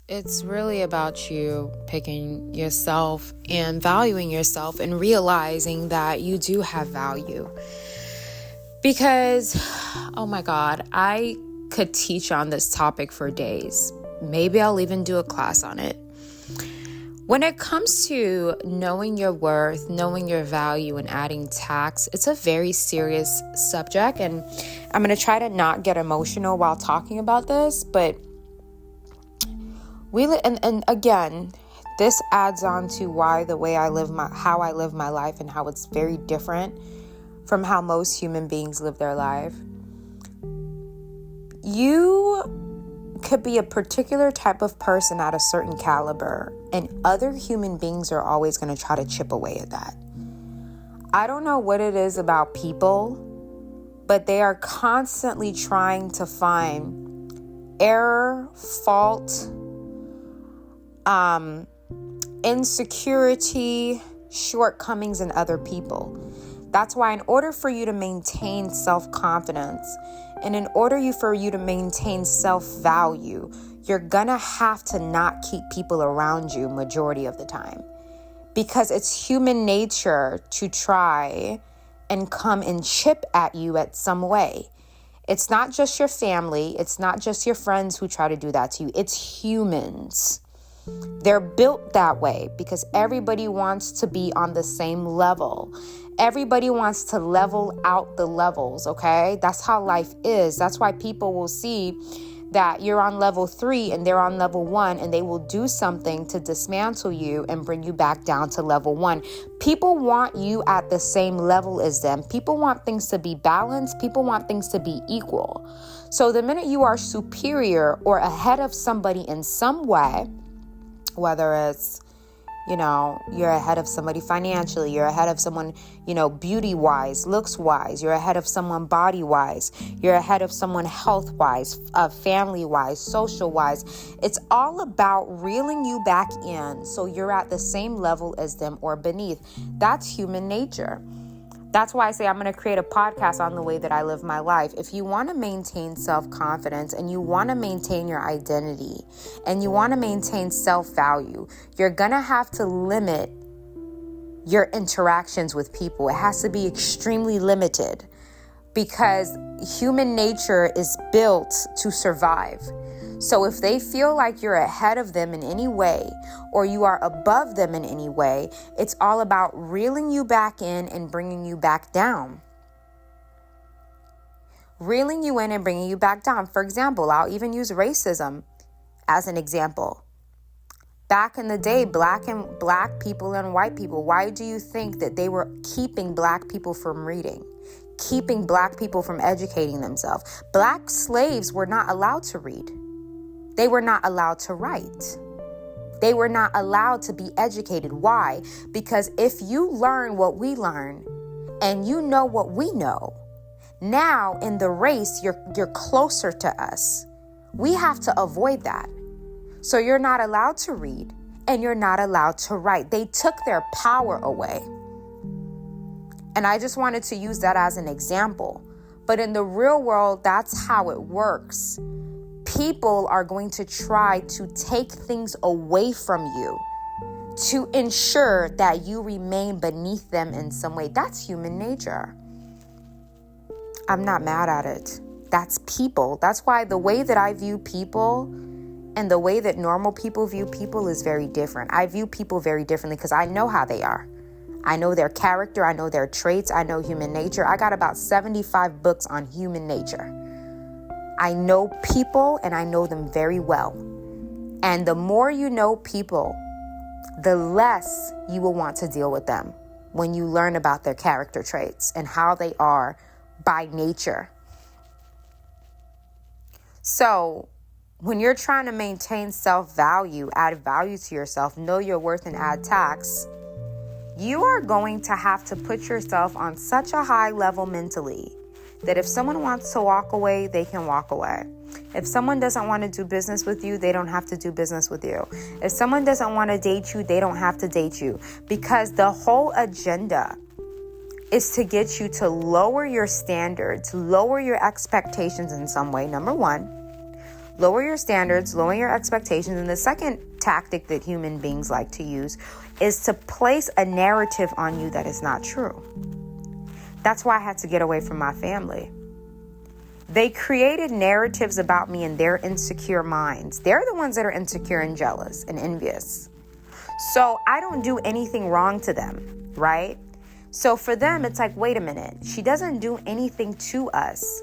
It's really about you picking yourself and valuing yourself and realizing that you do have value. Because, oh my God, I could teach on this topic for days. Maybe I'll even do a class on it. When it comes to knowing your worth, knowing your value, and adding tax, it's a very serious subject. And I'm going to try to not get emotional while talking about this. But and again, this adds on to how I live my life and how it's very different from how most human beings live their life. You could be a particular type of person at a certain caliber, and other human beings are always going to try to chip away at that. I don't know what it is about people, but they are constantly trying to find error, fault, insecurity, shortcomings in other people. That's why in order for you to maintain self-confidence and in order for you to maintain self-value, you're gonna have to not keep people around you majority of the time, because it's human nature to try and come and chip at you at some way. It's not just your family. It's not just your friends who try to do that to you. It's humans. They're built that way because everybody wants to be on the same level. Everybody wants to level out the levels, okay? That's how life is. That's why people will see that you're on level 3 and they're on level 1, and they will do something to dismantle you and bring you back down to level 1. People want you at the same level as them. People want things to be balanced. People want things to be equal. So the minute you are superior or ahead of somebody in some way, whether it's, you're ahead of somebody financially, you're ahead of someone, beauty-wise, looks-wise, you're ahead of someone body-wise, you're ahead of someone health-wise, family-wise, social-wise. It's all about reeling you back in so you're at the same level as them or beneath. That's human nature. That's why I say I'm going to create a podcast on the way that I live my life. If you want to maintain self-confidence and you want to maintain your identity and you want to maintain self-value, you're going to have to limit your interactions with people. It has to be extremely limited because human nature is built to survive. So if they feel like you're ahead of them in any way or you are above them in any way, it's all about reeling you back in and bringing you back down. Reeling you in and bringing you back down. For example, I'll even use racism as an example. Back in the day, black people and white people, why do you think that they were keeping black people from reading? Keeping black people from educating themselves? Black slaves were not allowed to read. They were not allowed to write. They were not allowed to be educated. Why? Because if you learn what we learn and you know what we know, now in the race, you're closer to us. We have to avoid that. So you're not allowed to read and you're not allowed to write. They took their power away. And I just wanted to use that as an example. But in the real world, that's how it works. People are going to try to take things away from you to ensure that you remain beneath them in some way. That's human nature. I'm not mad at it. That's people. That's why the way that I view people and the way that normal people view people is very different. I view people very differently because I know how they are. I know their character. I know their traits. I know human nature. I got about 75 books on human nature. I know people and I know them very well. And the more you know people, the less you will want to deal with them when you learn about their character traits and how they are by nature. So when you're trying to maintain self-value, add value to yourself, know your worth and add tax, you are going to have to put yourself on such a high level mentally that if someone wants to walk away, they can walk away. If someone doesn't want to do business with you, they don't have to do business with you. If someone doesn't want to date you, they don't have to date you. Because the whole agenda is to get you to lower your standards, lower your expectations in some way, number one. Lower your standards, lower your expectations. And the second tactic that human beings like to use is to place a narrative on you that is not true. That's why I had to get away from my family. They created narratives about me in their insecure minds. They're the ones that are insecure and jealous and envious. So I don't do anything wrong to them, right? So for them, it's like, wait a minute, she doesn't do anything to us.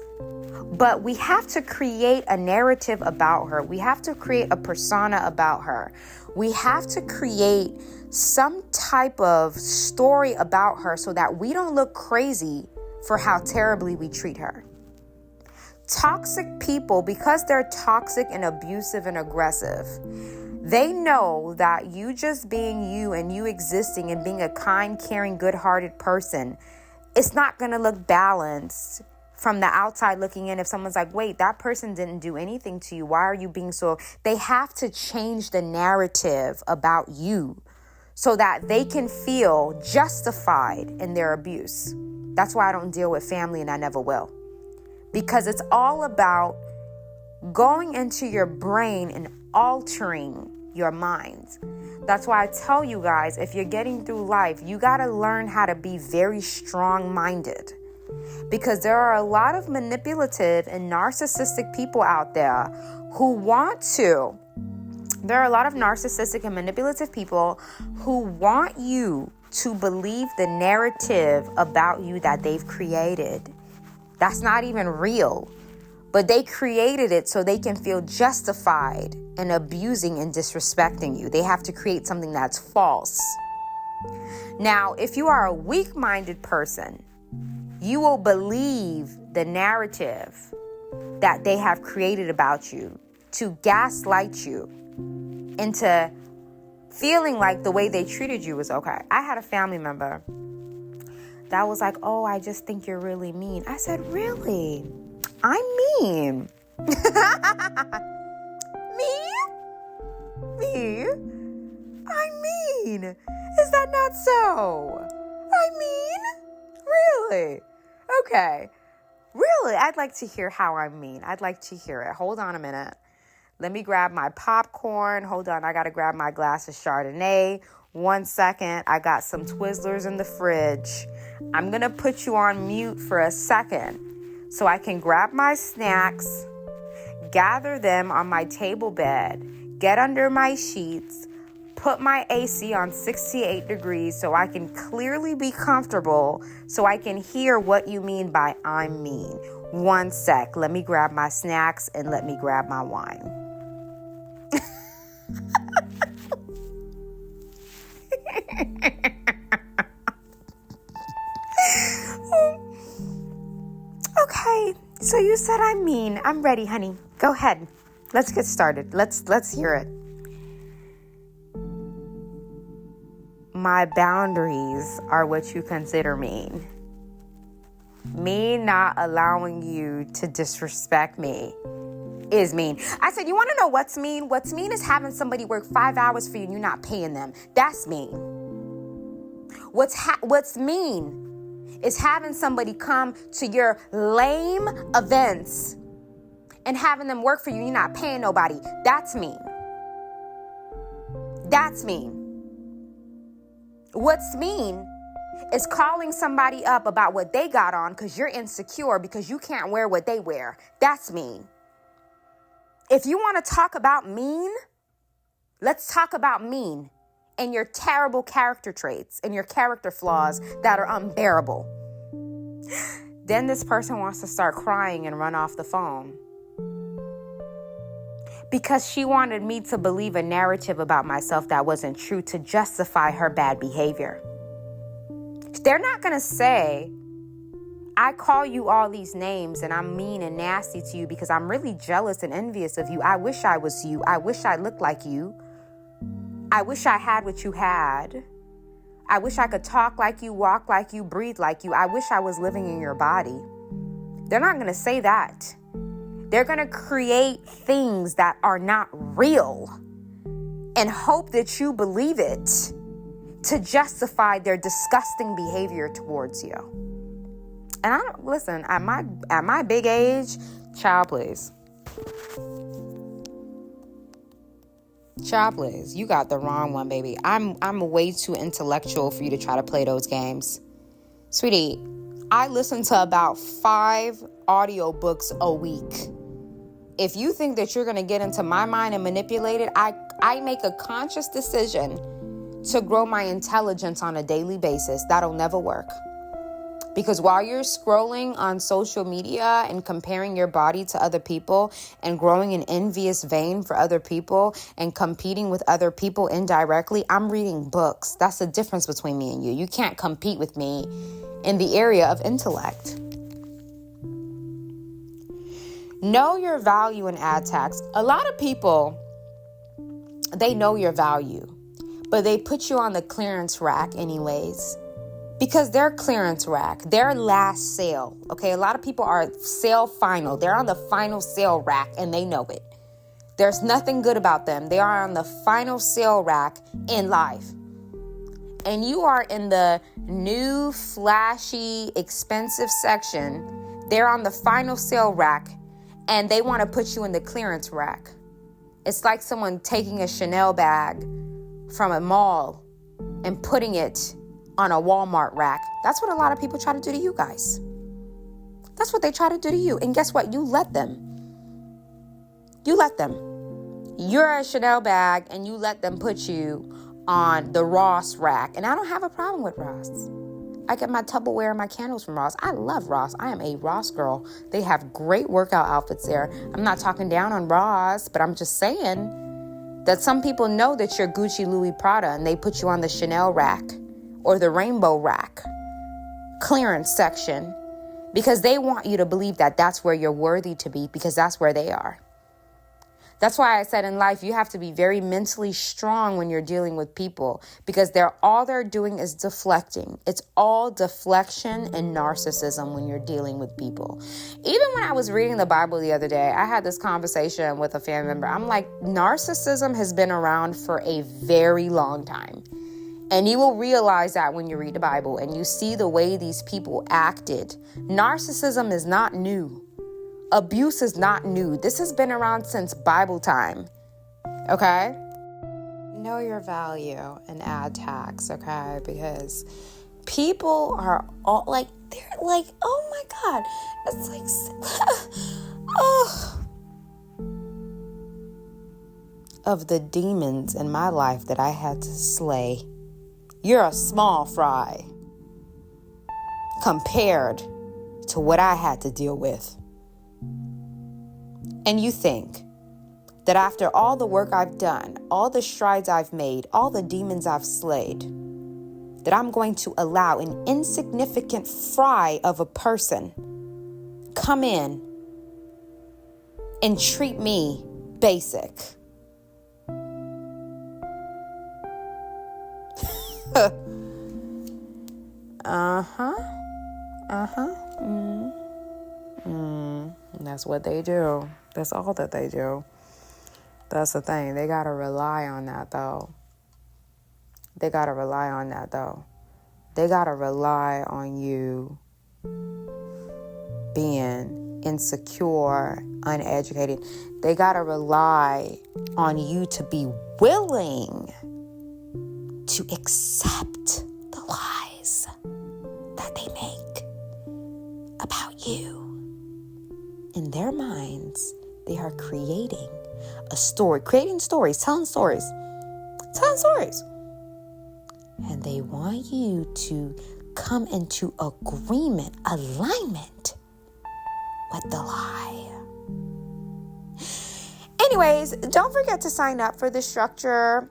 But we have to create a narrative about her. We have to create a persona about her. We have to create some type of story about her so that we don't look crazy for how terribly we treat her. Toxic people, because they're toxic and abusive and aggressive, they know that you just being you and you existing and being a kind, caring, good-hearted person, it's not going to look balanced from the outside looking in. If someone's like, wait, that person didn't do anything to you, why are you being so... They have to change the narrative about you so that they can feel justified in their abuse. That's why I don't deal with family, and I never will. Because it's all about going into your brain and altering your mind. That's why I tell you guys, if you're getting through life, you got to learn how to be very strong-minded. Because there are a lot of manipulative and narcissistic people out there who want to. There are a lot of narcissistic and manipulative people who want you to believe the narrative about you that they've created. That's not even real. But they created it so they can feel justified in abusing and disrespecting you. They have to create something that's false. Now, if you are a weak-minded person, you will believe the narrative that they have created about you to gaslight you into feeling like the way they treated you was okay. I had a family member that was like, oh, I just think you're really mean. I said, really? I'm mean. Me? I'm mean. Is that not so? I'm mean? Really? Okay. Really? I'd like to hear how I'm mean. I'd like to hear it. Hold on a minute. Let me grab my popcorn. Hold on. I got to grab my glass of Chardonnay. 1 second. I got some Twizzlers in the fridge. I'm going to put you on mute for a second so I can grab my snacks, gather them on my table bed, get under my sheets, put my AC on 68 degrees so I can clearly be comfortable, so I can hear what you mean by I'm mean. 1 sec. Let me grab my snacks and let me grab my wine. Okay, so you said I'm mean. I'm ready, honey. Go ahead. Let's get started. Let's hear it. My boundaries are what you consider mean. Me not allowing you to disrespect me is mean. I said, you want to know what's mean? What's mean is having somebody work 5 hours for you and you're not paying them. That's mean. What's mean is having somebody come to your lame events and having them work for you and you're not paying nobody. That's mean. That's mean. What's mean is calling somebody up about what they got on because you're insecure because you can't wear what they wear. That's mean. If you want to talk about mean, let's talk about mean and your terrible character traits and your character flaws that are unbearable. Then this person wants to start crying and run off the phone because she wanted me to believe a narrative about myself that wasn't true to justify her bad behavior. They're not going to say, I call you all these names and I'm mean and nasty to you because I'm really jealous and envious of you. I wish I was you. I wish I looked like you. I wish I had what you had. I wish I could talk like you, walk like you, breathe like you. I wish I was living in your body. They're not going to say that. They're going to create things that are not real and hope that you believe it to justify their disgusting behavior towards you. And listen, at my big age, child, please. Child, please, you got the wrong one, baby. I'm way too intellectual for you to try to play those games. Sweetie, I listen to about 5 audiobooks a week. If you think that you're going to get into my mind and manipulate it, I make a conscious decision to grow my intelligence on a daily basis. That'll never work. Because while you're scrolling on social media and comparing your body to other people and growing an envious vein for other people and competing with other people indirectly, I'm reading books. That's the difference between me and you. You can't compete with me in the area of intellect. Know your value in ad tax. A lot of people, they know your value, but they put you on the clearance rack anyways. Because their clearance rack, their last sale, okay? A lot of people are sale final. They're on the final sale rack and they know it. There's nothing good about them. They are on the final sale rack in life. And you are in the new, flashy, expensive section. They're on the final sale rack and they want to put you in the clearance rack. It's like someone taking a Chanel bag from a mall and putting it on a Walmart rack. That's what a lot of people try to do to you guys. That's what they try to do to you. And guess what? You let them. You let them. You're a Chanel bag and you let them put you on the Ross rack. And I don't have a problem with Ross. I get my Tupperware and my candles from Ross. I love Ross. I am a Ross girl. They have great workout outfits there. I'm not talking down on Ross, but I'm just saying that some people know that you're Gucci, Louis, Prada, and they put you on the Chanel rack or the rainbow rack, clearance section, because they want you to believe that that's where you're worthy to be, because that's where they are. That's why I said in life, you have to be very mentally strong when you're dealing with people, because all they're doing is deflecting. It's all deflection and narcissism when you're dealing with people. Even when I was reading the Bible the other day, I had this conversation with a family member. I'm like, narcissism has been around for a very long time. And you will realize that when you read the Bible and you see the way these people acted. Narcissism is not new. Abuse is not new. This has been around since Bible time. Okay? Know your value and ad tax, okay? Because people are all like, they're like, oh my God. It's like, oh. Of the demons in my life that I had to slay, you're a small fry compared to what I had to deal with. And you think that after all the work I've done, all the strides I've made, all the demons I've slayed, that I'm going to allow an insignificant fry of a person come in and treat me basic. That's what they do. That's all that they do. That's the thing. They gotta rely on that though. They gotta rely on you being insecure, uneducated. They gotta rely on you to be willing to accept the lies that they make about you. In their minds, they are creating a story, telling stories. And they want you to come into alignment with the lie. Anyways, don't forget to sign up for the Structure,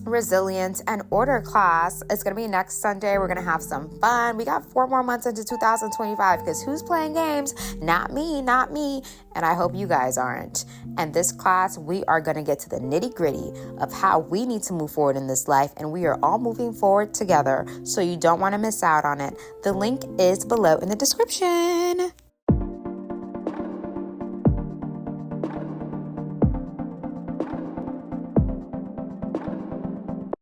Resilience, and Order class. It's going to be next Sunday. We're going to have some fun. We got 4 more months into 2025 because who's playing games? Not me. And I hope you guys aren't. And this class, we are going to get to the nitty gritty of how we need to move forward in this life. And we are all moving forward together. So you don't want to miss out on it. The link is below in the description.